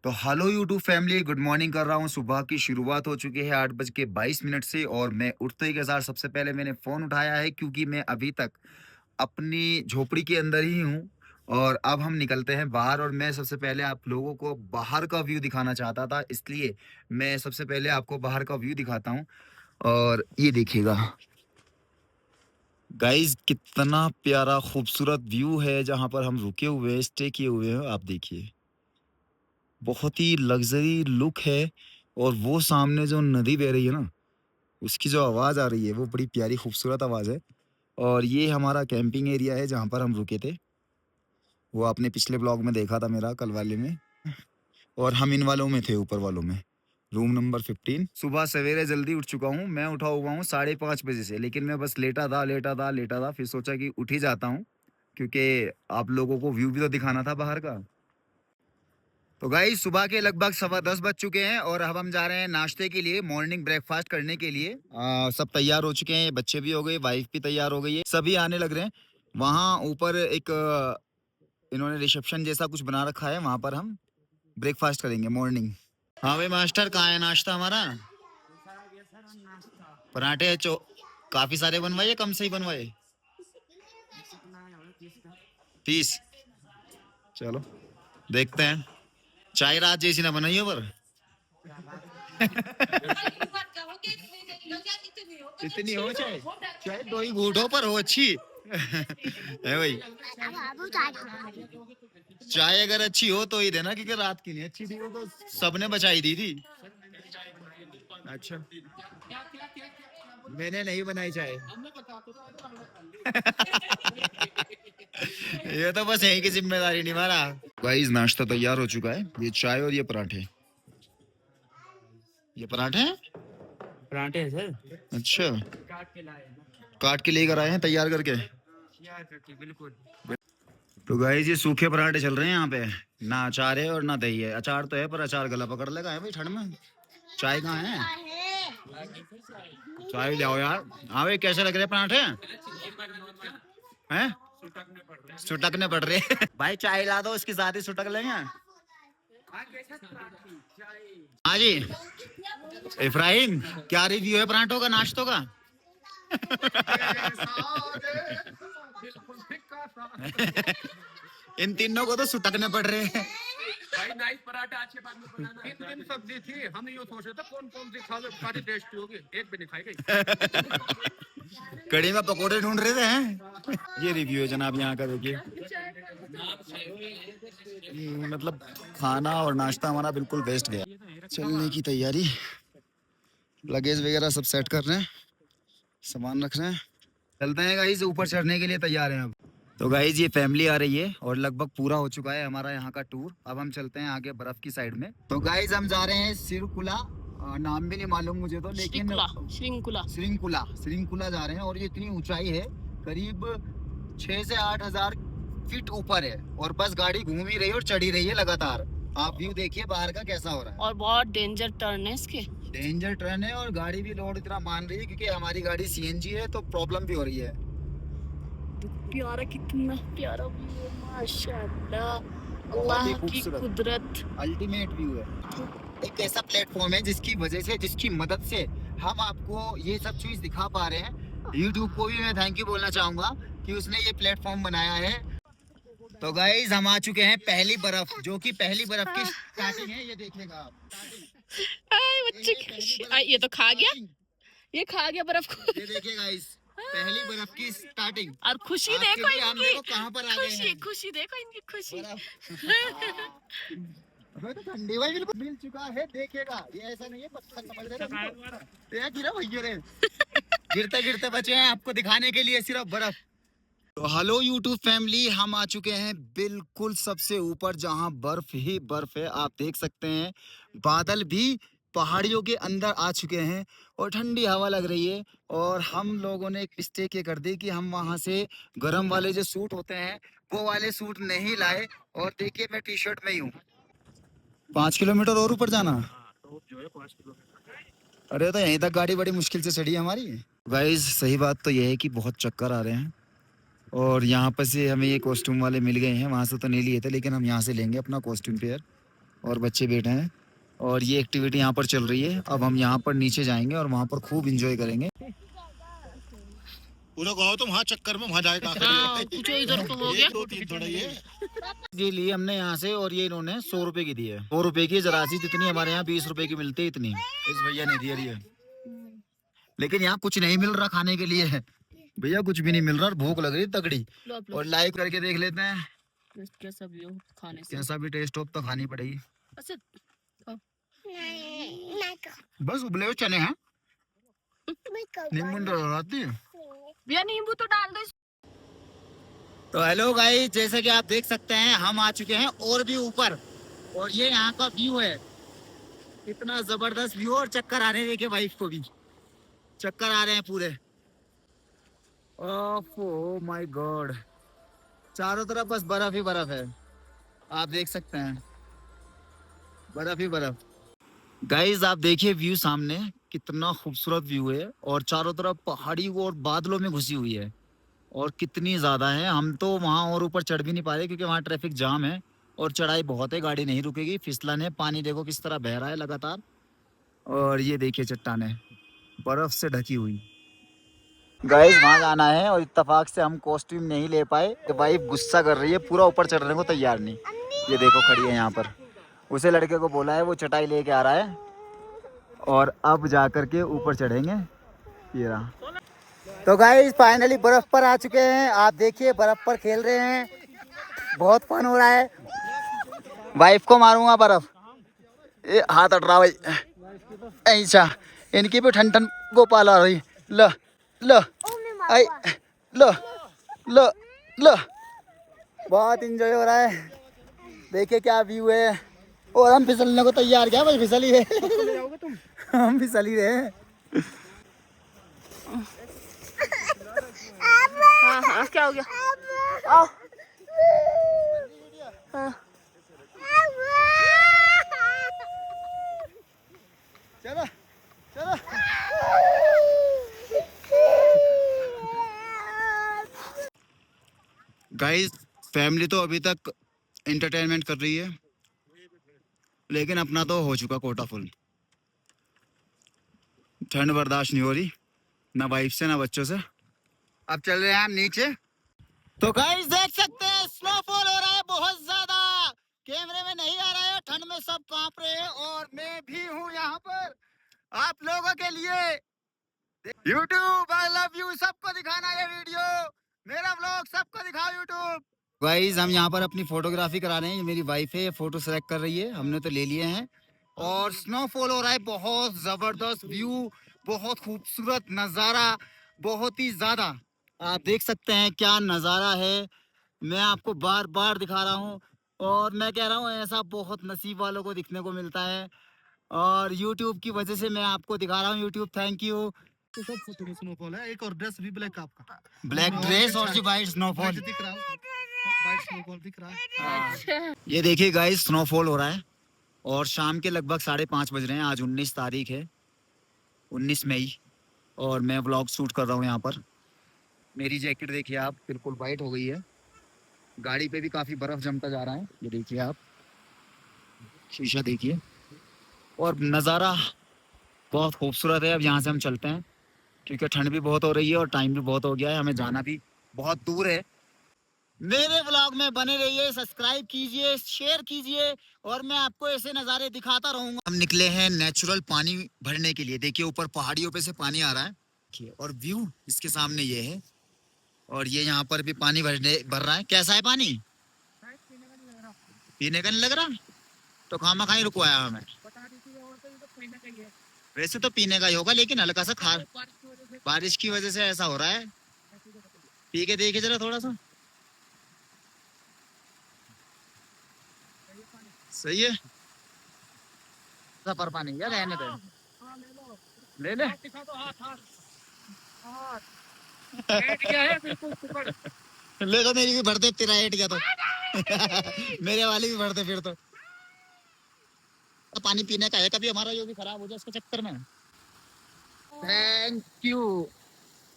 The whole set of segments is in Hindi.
तो hello YouTube family, good morning कर रहा हूँ। सुबह की शुरुआत हो चुकी है 8:22 से और मैं उठते ही के साथ सबसे पहले मैंने फ़ोन उठाया है क्योंकि मैं अभी तक अपनी झोपड़ी के अंदर ही हूँ। और अब हम निकलते हैं बाहर और मैं सबसे पहले आप लोगों को बाहर का व्यू दिखाना चाहता था, इसलिए मैं सबसे पहले आपको बाहर का व्यू दिखाता हूँ। और ये देखिएगा गाइस, कितना प्यारा खूबसूरत व्यू है जहाँ पर हम रुके हुए हैं, स्टे किए हुए हैं। आप देखिए, बहुत ही लग्ज़री लुक है। और वो सामने जो नदी बह रही है ना, उसकी जो आवाज़ आ रही है, वो बड़ी प्यारी खूबसूरत आवाज़ है। और ये हमारा कैंपिंग एरिया है जहाँ पर हम रुके थे। वो आपने पिछले ब्लॉग में देखा था मेरा, कल वाले में। और हम इन वालों में थे, ऊपर वालों में, रूम नंबर 15। सुबह सवेरे जल्दी उठ चुका हूँ। मैं उठा हुआ हूँ 5:30 बजे से, लेकिन मैं बस लेटा था। फिर सोचा कि उठ ही जाता हूँ, क्योंकि आप लोगों को व्यू भी तो दिखाना था बाहर का। तो गाइस, सुबह के लगभग 10:15 बज चुके हैं और अब हम जा रहे हैं नाश्ते के लिए, मॉर्निंग ब्रेकफास्ट करने के लिए। सब तैयार हो चुके हैं, बच्चे भी हो गए, वाइफ भी तैयार हो गई है, सभी आने लग रहे हैं। वहाँ ऊपर एक इन्होंने रिसेप्शन जैसा कुछ बना रखा है, वहाँ पर हम ब्रेकफास्ट करेंगे मॉर्निंग। हाँ भाई मास्टर, कहाँ है नाश्ता हमारा? पराठे काफी सारे बनवाए, कम से ही बनवाए? 30। चलो देखते हैं। चाय रात जैसी ना बनाइए पर। इतनी हो चाहे, चाहे दो ही घूटो पर हो अच्छी। है भाई, चाय अगर अच्छी हो तो ही देना, क्योंकि रात की नहीं अच्छी थी, वो तो सबने बचाई दी थी। अच्छा, मैंने नहीं बनाई चाय। ये तो बस यही की जिम्मेदारी निभा रहा। गाइस, नाश्ता तैयार हो चुका है। ये चाय और ये पराठे। ये पराठे हैं? पराठे है सर। अच्छा, काट के लेकर आए हैं तैयार करके। बिल्कुल। तो गाइस, ये सूखे पराठे चल रहे हैं यहाँ पे। ना अचार है और ना दही है। अचार तो है पर अचार गला पकड़ लेगा है भाई ठंड में। चाय कहाँ है? चाय ले आओ यार। हाँ भाई, कैसे लग रहे हैं पराठे? हैं? सुटकने पड़ रहे हैं। भाई चाय ला दो, इसके साथ ही सुटक लेंगे। हाँ जी इब्राहिम, क्या रिव्यू है पराठों का, नाश्तों का? इन तीनों को तो सुटकने पड़ रहे हैं। भाई नाइस पराठा, अच्छे बाद में बनाना। 3 दिन सब्जी थी, हम ये सोच रहे थे कौन कौन सी खा सारी टेस्टी होगी, एक भी नहीं खाई गई। कड़ी में पकोड़े ढूंढ रहे थे हैं। ये रिव्यू है जनाब यहाँ का, देखिए। मतलब खाना और नाश्ता हमारा बिल्कुल बेस्ट गया। चलने की तैयारी, लगेज वगैरह सब सेट कर रहे हैं, सामान रख रहे हैं। चलते हैं गाइस, ऊपर चढ़ने के लिए तैयार हैं अब। तो गाइस, ये फैमिली आ रही है और लगभग पूरा हो चुका है हमारा यहाँ का टूर। अब हम चलते हैं आगे बर्फ की साइड में। तो गाइस, हम जा रहे हैं सिरकुला। नाम भी नहीं मालूम मुझे तो, लेकिन श्रृंकुला जा रहे हैं। और ये इतनी ऊंचाई है, करीब 6 से 8 हजार फीट ऊपर है। और बस गाड़ी घूम ही रही है और चढ़ी रही है लगातार। आप व्यू देखिए बाहर का कैसा हो रहा है। और बहुत डेंजर टर्न है इसके। डेंजर टर्न है और गाड़ी भी लोड इतना मान रही है, क्योंकि हमारी गाड़ी सीएनजी है तो प्रॉब्लम भी हो रही है। प्यारा, कितना प्यारा व्यू है, माशाल्लाह, अल्लाह की कुदरत, अल्टीमेट व्यू है। एक ऐसा प्लेटफॉर्म है जिसकी वजह से, जिसकी मदद से हम आपको ये सब चीज दिखा पा रहे हैं। यूट्यूब को भी मैं थैंक यू बोलना चाहूंगा कि उसने ये प्लेटफॉर्म बनाया है। तो गाइस, हम आ चुके हैं पहली बर्फ, जो कि पहली बर्फ की स्टार्टिंग है। ये देखिएगा आप, बच्चे ये तो खा गया, ये खा गया बर्फ को। ये देखिए गाइस, पहली बर्फ की स्टार्टिंग। और खुशी देखो इनकी, कहां पर आ गए हैं। खुशी देखो इनकी खुशी। तो ठंडी भाई बिल्कुल मिल चुका है, देखिएगा। ये ऐसा नहीं है पत्थर समझ रहे, गिरा भैया रे। गिरते गिरते बचे हैं आपको दिखाने के लिए सिर्फ बर्फ। तो हेलो यूट्यूब फैमिली, हम आ चुके हैं बिल्कुल सबसे ऊपर, जहां बर्फ ही बर्फ है। आप देख सकते हैं बादल भी पहाड़ियों के अंदर आ चुके हैं और ठंडी हवा लग रही है। और हम लोगों ने एक मिस्टेक ये कर दी कि हम वहां से गर्म वाले जो सूट होते हैं, वो वाले सूट नहीं लाए। और देखिए, मैं टी शर्ट में ही हूँ। 5 किलोमीटर और ऊपर जाना। अरे, तो यहीं तक गाड़ी बड़ी मुश्किल से चढ़ी है हमारी। गाइस, सही बात तो यह है कि बहुत चक्कर आ रहे हैं। और यहाँ पर से हमें ये कॉस्ट्यूम वाले मिल गए हैं, वहाँ से तो नहीं लिए थे, लेकिन हम यहाँ से लेंगे अपना कॉस्ट्यूम पेयर। और बच्चे बैठे हैं और ये एक्टिविटी यहाँ पर चल रही है। अब हम यहाँ पर नीचे जाएंगे और वहाँ पर खूब इंजॉय करेंगे। पूरा गाँव तो वहाँ चक्कर में वहाँ जाएगा। हाँ कुछ इधर तो हो गया। 2-3 थोड़ा ये ये लिए हमने यहाँ से और ये इन्होंने 100 रुपए की दी है। 100 रुपए की जरासी जितनी हमारे यहाँ 20 रुपए की मिलती है इतनी इस भैया ने दी है। लेकिन यहाँ कुछ नहीं मिल रहा खाने के लिए भैया, कुछ भी नहीं मिल रहा और भूख लग रही है तगड़ी। और लाइव करके देख लेते हैं कैसा भी हो खाने से। कैसा भी टेस्ट हो तो खानी पड़ेगी। अच्छा बस उबले हुए चने हैं, नींबू डलवाती है। भैया नींबू तो डाल दो। तो हेलो गाइस, जैसे कि आप देख सकते हैं हम आ चुके हैं और भी ऊपर और ये यहाँ का व्यू है। इतना जबरदस्त व्यू और चक्कर आ रहे हैं। देखिए वाइफ को भी चक्कर आ रहे हैं पूरे। ओह माय गॉड, चारों तरफ बस बर्फ ही बर्फ है। आप देख सकते हैं बर्फ ही बर्फ। गाइस आप देखिए व्यू सामने, कितना खूबसूरत व्यू है और चारों तरफ पहाड़ी और बादलों में घुसी हुई है और कितनी ज़्यादा है। हम तो वहाँ और ऊपर चढ़ भी नहीं पा रहे क्योंकि वहाँ ट्रैफिक जाम है और चढ़ाई बहुत है, गाड़ी नहीं रुकेगी, फिसलन है। पानी देखो किस तरह बह रहा है लगातार। और ये देखिए चट्टानें बर्फ से ढकी हुई। गाइस वहाँ जाना है और इत्तेफाक से हम कॉस्ट्यूम नहीं ले पाए तो वाइफ गुस्सा कर रही है, पूरा ऊपर चढ़ने को तैयार नहीं। ये देखो खड़ी है यहाँ पर, उसे लड़के को बोला है वो चटाई लेके आ रहा है और अब जा कर के ऊपर चढ़ेंगे। ये रहा। तो गाइस फाइनली बर्फ पर आ चुके हैं। आप देखिए बर्फ पर खेल रहे हैं, बहुत फन हो रहा है। वाइफ को मारूंगा बर्फ, ये हाथ हट रहा भाई। ऐसा इनकी भी ठंड ठंड गोपाल आ रही। ल ल आई ल ल ल बहुत इंजॉय हो रहा है। देखिए क्या व्यू है और हम फिसलने को तैयार। क्या भाई फिसल ही रहे हम फिसल ही रहे। हाँ हाँ क्या हो गया। आओ हाँ। चलो चलो गाइस, फैमिली तो अभी तक एंटरटेनमेंट कर रही है लेकिन अपना तो हो चुका कोटा फुल। ठंड बर्दाश्त नहीं हो रही ना वाइफ से ना बच्चों से। अब चल रहे हैं हम नीचे। तो गाइस देख सकते हैं स्नोफॉल हो रहा है बहुत ज्यादा, कैमरे में नहीं आ रहा है, ठंड में सब कांप रहे हैं और मैं भी हूँ यहाँ पर आप लोगों के लिए। यूट्यूब आई लव यू, सबको दिखाना ये वीडियो, मेरा व्लॉग सबको दिखाओ यूट्यूब। गाइस हम यहाँ पर अपनी फोटोग्राफी करा रहे हैं, मेरी वाइफ है, ये फोटो सेलेक्ट कर रही है, हमने तो ले लिए हैं। और स्नोफॉल हो रहा है, बहुत जबरदस्त व्यू, बहुत खूबसूरत नज़ारा, बहुत ही ज्यादा। आप देख सकते हैं क्या नज़ारा है, मैं आपको बार बार दिखा रहा हूँ और मैं कह रहा हूँ ऐसा बहुत नसीब वालों को दिखने को मिलता है और यूट्यूब की वजह से मैं आपको दिखा रहा हूँ। YouTube thank you. तो सब थोड़ा स्नोफॉल है। एक और ड्रेस भी ब्लैक आपका, ब्लैक ड्रेस और जो वाइट स्नोफॉल दिख रहा है, वाइट स्नोफॉल दिख रहा है। ये देखिए गाइस स्नोफॉल हो रहा है और शाम के लगभग 5:30 बज रहे हैं। आज 19 तारीख है, 19 मई और मैं व्लॉग शूट कर रहा हूँ यहाँ पर। मेरी जैकेट देखिए आप, बिल्कुल वाइट हो गई है। गाड़ी पे भी काफ़ी बर्फ़ जमता जा रहा है, ये देखिए आप, शीशा देखिए। और नज़ारा बहुत खूबसूरत है। अब यहाँ से हम चलते हैं क्योंकि ठंड भी बहुत हो रही है और टाइम भी बहुत हो गया है, हमें जाना भी बहुत दूर है। मेरे व्लॉग में बने रहिए, सब्सक्राइब कीजिए, शेयर कीजिए और मैं आपको ऐसे नज़ारे दिखाता रहूंगा। हम निकले हैं नेचुरल पानी भरने के लिए। देखिए ऊपर पहाड़ियों पे से पानी आ रहा है और व्यू इसके सामने ये है और ये यहाँ पर भी पानी भर रहा है। कैसा है पानी? पीने का नहीं लग रहा, तो खामा खाई रुकवाया हमें। वैसे तो पीने का ही होगा लेकिन हल्का सा खार, बारिश की वजह से ऐसा हो रहा है। पी के देखिए जरा थोड़ा सा, सही है सफर पानी यार, रहने दे, ले ले। ले तो मेरी भी भरते, तेरा एट गया तो मेरे वाले भी भरते फिर तो पानी पीने का है, कभी हमारा जो भी खराब हो जाए उसके चक्कर में। Thank you.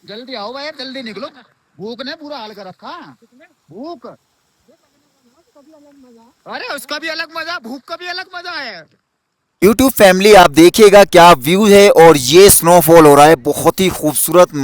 जल्दी आओ भाई, जल्दी निकलो, भूख ने पूरा हाल कर रखा। भूख अरे उसका भी अलग मजा, भूख का भी अलग मजा है। यूट्यूब फैमिली आप देखिएगा क्या व्यू है, और ये स्नोफॉल हो रहा है, बहुत ही खूबसूरत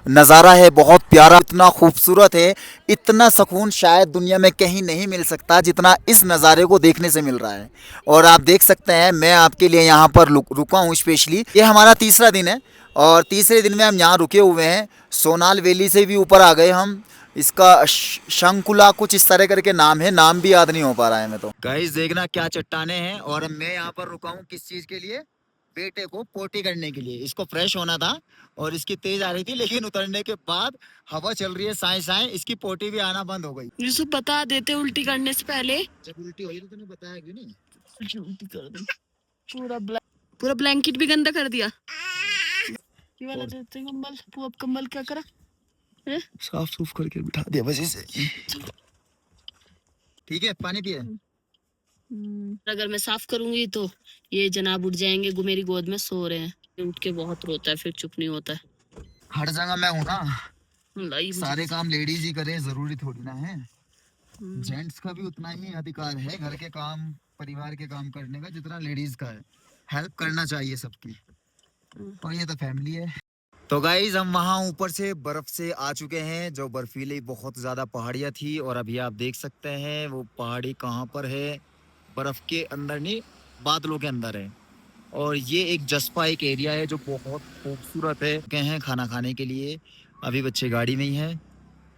नज़ारा है, बहुत प्यारा, इतना खूबसूरत है, इतना सुकून शायद दुनिया में कहीं नहीं मिल सकता जितना इस नज़ारे को देखने से मिल रहा है। और आप देख सकते हैं मैं आपके लिए यहाँ पर रुका हूँ स्पेशली। ये हमारा तीसरा दिन है और तीसरे दिन में हम यहाँ रुके हुए हैं। सोनाल वैली से भी ऊपर आ गए हम। इसका शंकुला कुछ इस तरह करके नाम है, नाम भी याद नहीं हो पा रहा है मैं तो। गाइस देखना क्या चट्टाने हैं, और मैं यहाँ पर रुका हूँ किस चीज के लिए, बेटे को पोटी करने के लिए। इसको फ्रेश होना था और इसकी तेज आ रही थी, लेकिन उतरने के बाद हवा चल रही है साए साए, इसकी पोटी भी आना बंद हो गई। यूसुफ बता देते उल्टी करने से पहले। जब उल्टी हुई तो तूने बताया क्यों नहीं? उल्टी कर दी। पूरा ब्लैंकेट भी गंदा कर दिया। ये वाला देते कंबल, तू अब कंबल क्या करा? साफ सूफ करके बिठा दिया बस इसे। ठीक है, पानी पिए। अगर मैं साफ करूंगी तो ये जनाब उठ जाएंगे, मेरी गोद में सो रहे हैं। उठ के बहुत रोता है, फिर चुप नहीं होता है। हर जगह मैं हूँ ना, लाई मुझे। सारे काम लेडीज ही करे, जरूरी थोड़ी ना है। जेंट्स का भी उतना ही अधिकार है घर के काम, परिवार के काम करने का जितना लेडीज का है। हेल्प करना चाहिए सबकी, और ये तो फैमिली है। तो गाइज हम वहाँ ऊपर से बर्फ से आ चुके हैं, जो बर्फीली बहुत ज़्यादा पहाड़ियाँ थी, और अभी आप देख सकते हैं वो पहाड़ी कहाँ पर है, बर्फ के अंदर नहीं, बादलों के अंदर है। और ये एक जसपा एक एरिया है जो बहुत खूबसूरत है। गए हैं खाना खाने के लिए, अभी बच्चे गाड़ी में ही हैं,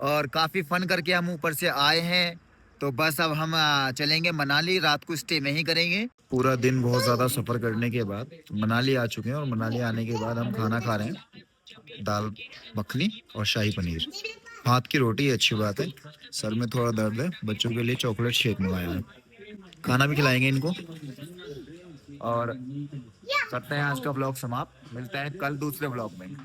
और काफ़ी फन करके हम ऊपर से आए हैं। तो बस अब हम चलेंगे मनाली, रात को स्टे में ही करेंगे। पूरा दिन बहुत ज़्यादा सफ़र करने के बाद मनाली आ चुके हैं, और मनाली आने के बाद हम खाना खा रहे हैं, दाल मखनी और शाही पनीर। हाथ की रोटी है, अच्छी बात है। सर में थोड़ा दर्द है, बच्चों के लिए चॉकलेट शेक मंगाया है, खाना भी खिलाएंगे इनको। और करते हैं आज का ब्लॉग समाप्त, मिलते हैं कल दूसरे ब्लॉग में।